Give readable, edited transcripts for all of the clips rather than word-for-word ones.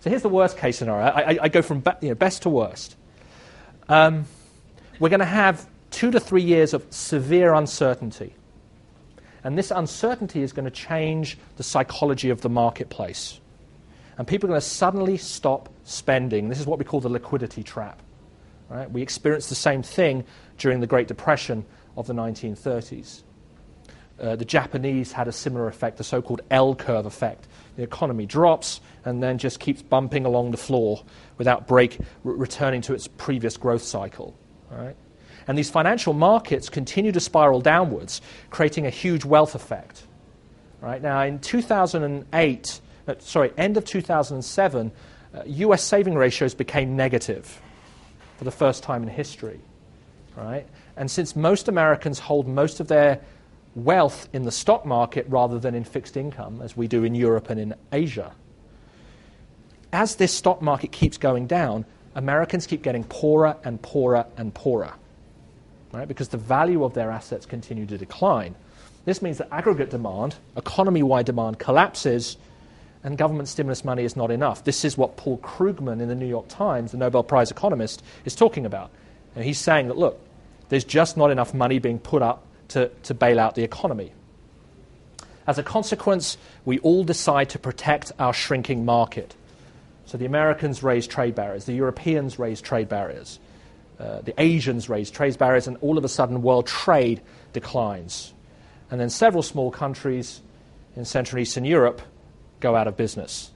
So here's the worst case scenario. I go from best to worst. We're going to have 2 to 3 years of severe uncertainty. And this uncertainty is going to change the psychology of the marketplace. And people are going to suddenly stop spending. This is what we call the liquidity trap. Right? We experienced the same thing during the Great Depression of the 1930s. The Japanese had a similar effect, the so-called L-curve effect. The economy drops and then just keeps bumping along the floor without returning to its previous growth cycle. Right? And these financial markets continue to spiral downwards, creating a huge wealth effect. Right? Now, in end of 2007, U.S. saving ratios became negative for the first time in history. Right? And since most Americans hold most of their wealth in the stock market rather than in fixed income, as we do in Europe and in Asia, as this stock market keeps going down, Americans keep getting poorer and poorer and poorer, right? Because the value of their assets continue to decline. This means that aggregate demand, economy-wide demand, collapses, and government stimulus money is not enough. This is what Paul Krugman in the New York Times, the Nobel Prize economist, is talking about. And he's saying that, look, there's just not enough money being put up to bail out the economy. As a consequence, we all decide to protect our shrinking market. So the Americans raise trade barriers, the Europeans raise trade barriers, the Asians raise trade barriers, and all of a sudden world trade declines. And then several small countries in Central and Eastern Europe go out of business.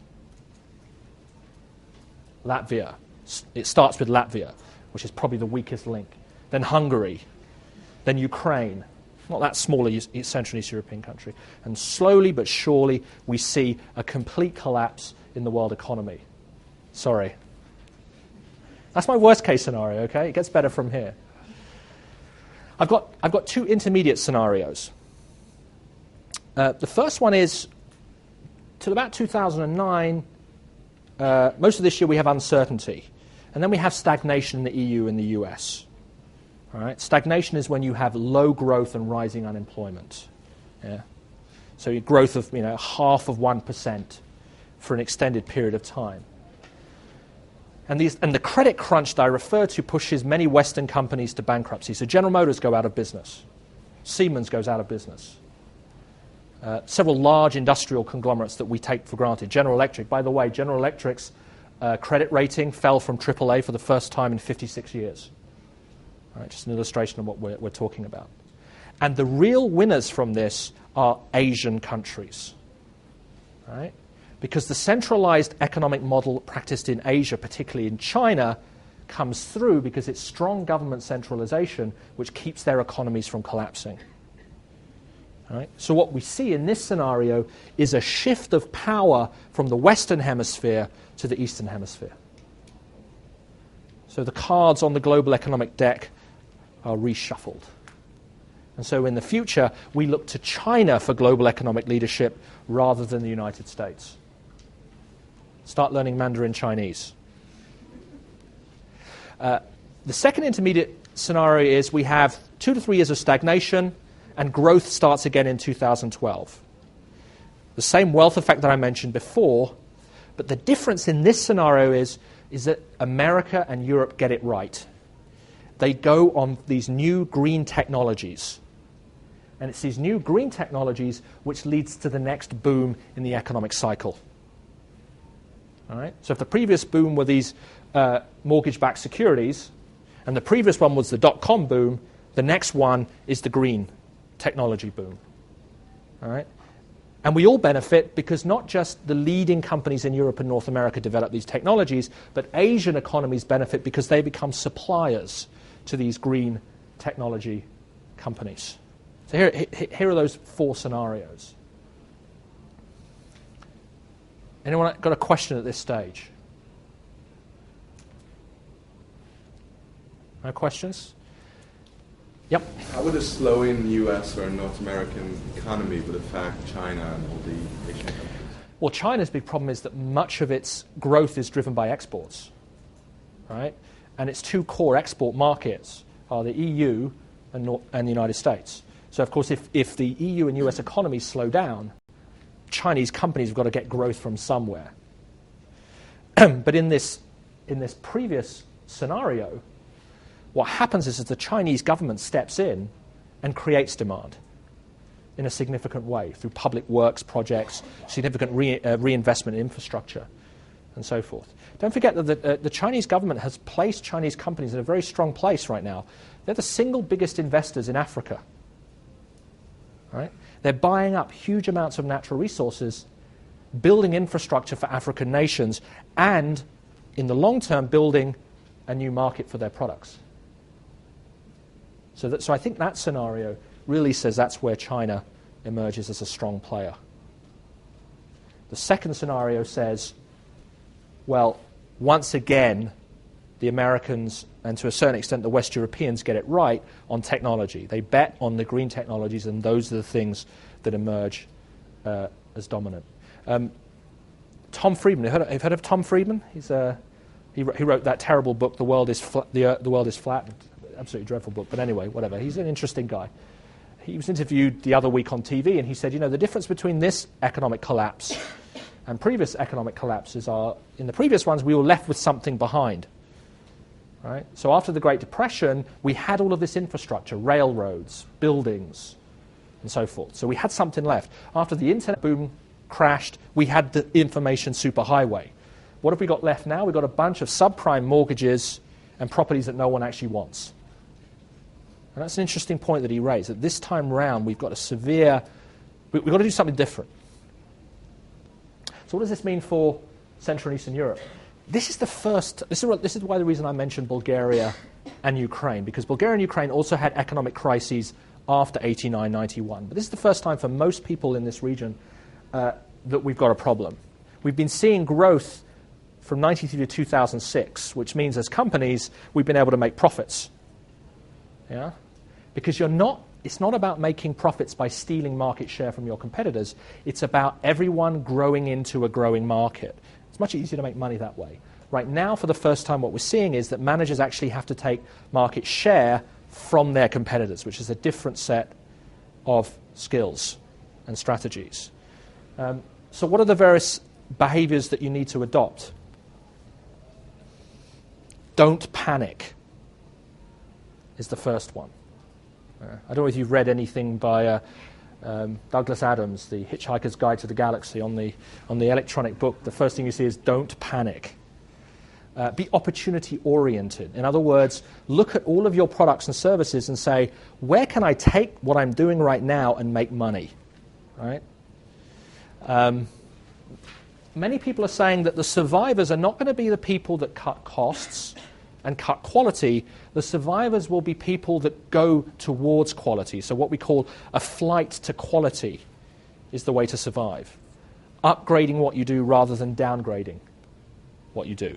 Latvia. It starts with Latvia, which is probably the weakest link. Then Hungary. Then Ukraine. Not that small a Central and East European country. And slowly but surely, we see a complete collapse in the world economy. Sorry. That's my worst case scenario, okay? It gets better from here. I've got 2 intermediate scenarios. The first one is, till about 2009, most of this year we have uncertainty. And then we have stagnation in the EU and the US. All right? Stagnation is when you have low growth and rising unemployment. Yeah? So your growth of 0.5% for an extended period of time. And the credit crunch that I refer to pushes many Western companies to bankruptcy. So General Motors go out of business. Siemens goes out of business. Several large industrial conglomerates that we take for granted. General Electric, by the way, General Electric's credit rating fell from AAA for the first time in 56 years. Right, just an illustration of what we're talking about. And the real winners from this are Asian countries. Right? Because the centralized economic model practiced in Asia, particularly in China, comes through because it's strong government centralization which keeps their economies from collapsing. Right? So what we see in this scenario is a shift of power from the Western Hemisphere to the Eastern Hemisphere. So the cards on the global economic deck are reshuffled. And so in the future, we look to China for global economic leadership rather than the United States. Start learning Mandarin Chinese. The second intermediate scenario is we have 2 to 3 years of stagnation and growth starts again in 2012. The same wealth effect that I mentioned before, but the difference in this scenario is that America and Europe get it right. They go on these new green technologies. And it's these new green technologies which leads to the next boom in the economic cycle. All right? So if the previous boom were these mortgage-backed securities, and the previous one was the dot-com boom, the next one is the green technology boom. All right? And we all benefit because not just the leading companies in Europe and North America develop these technologies, but Asian economies benefit because they become suppliers to these green technology companies. So here are those 4 scenarios. Anyone got a question at this stage? No questions? Yep. How would a slowing U.S. or North American economy would affect China and all the Asian countries? Well, China's big problem is that much of its growth is driven by exports, right? And its 2 core export markets are the EU and the United States. So, of course, if the EU and US economies slow down, Chinese companies have got to get growth from somewhere. But in this previous scenario, what happens is the Chinese government steps in and creates demand in a significant way through public works projects, significant reinvestment in infrastructure, and so forth. Don't forget that the Chinese government has placed Chinese companies in a very strong place right now. They're the single biggest investors in Africa. Right? They're buying up huge amounts of natural resources, building infrastructure for African nations, and in the long term, building a new market for their products. So I think that scenario really says that's where China emerges as a strong player. The second scenario says, well, once again, the Americans and to a certain extent the West Europeans get it right on technology. They bet on the green technologies, and those are the things that emerge as dominant. Tom Friedman, have you heard of Tom Friedman? He wrote that terrible book, The World is Flat. Absolutely dreadful book, but anyway, whatever. He's an interesting guy. He was interviewed the other week on TV, and he said, the difference between this economic collapse and previous economic collapses are, in the previous ones, we were left with something behind. Right? So after the Great Depression, we had all of this infrastructure, railroads, buildings, and so forth. So we had something left. After the internet boom crashed, we had the information superhighway. What have we got left now? We've got a bunch of subprime mortgages and properties that no one actually wants. And that's an interesting point that he raised, that this time round we've got we've got to do something different. So what does this mean for Central and Eastern Europe? This is why the reason I mentioned Bulgaria and Ukraine, because Bulgaria and Ukraine also had economic crises after 89, 91. But this is the first time for most people in this region that we've got a problem. We've been seeing growth from 1993 to 2006, which means as companies, we've been able to make profits. Yeah? Because it's not about making profits by stealing market share from your competitors. It's about everyone growing into a growing market. It's much easier to make money that way. Right now, for the first time, what we're seeing is that managers actually have to take market share from their competitors, which is a different set of skills and strategies. So what are the various behaviors that you need to adopt? Don't panic is the first one. I don't know if you've read anything by Douglas Adams, The Hitchhiker's Guide to the Galaxy. On the electronic book, the first thing you see is don't panic. Be opportunity-oriented. In other words, look at all of your products and services and say, where can I take what I'm doing right now and make money? Right? Many people are saying that the survivors are not going to be the people that cut costs and cut quality. The survivors will be people that go towards quality. So what we call a flight to quality is the way to survive. Upgrading what you do rather than downgrading what you do.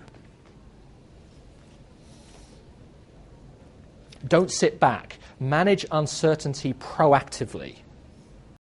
Don't sit back. Manage uncertainty proactively.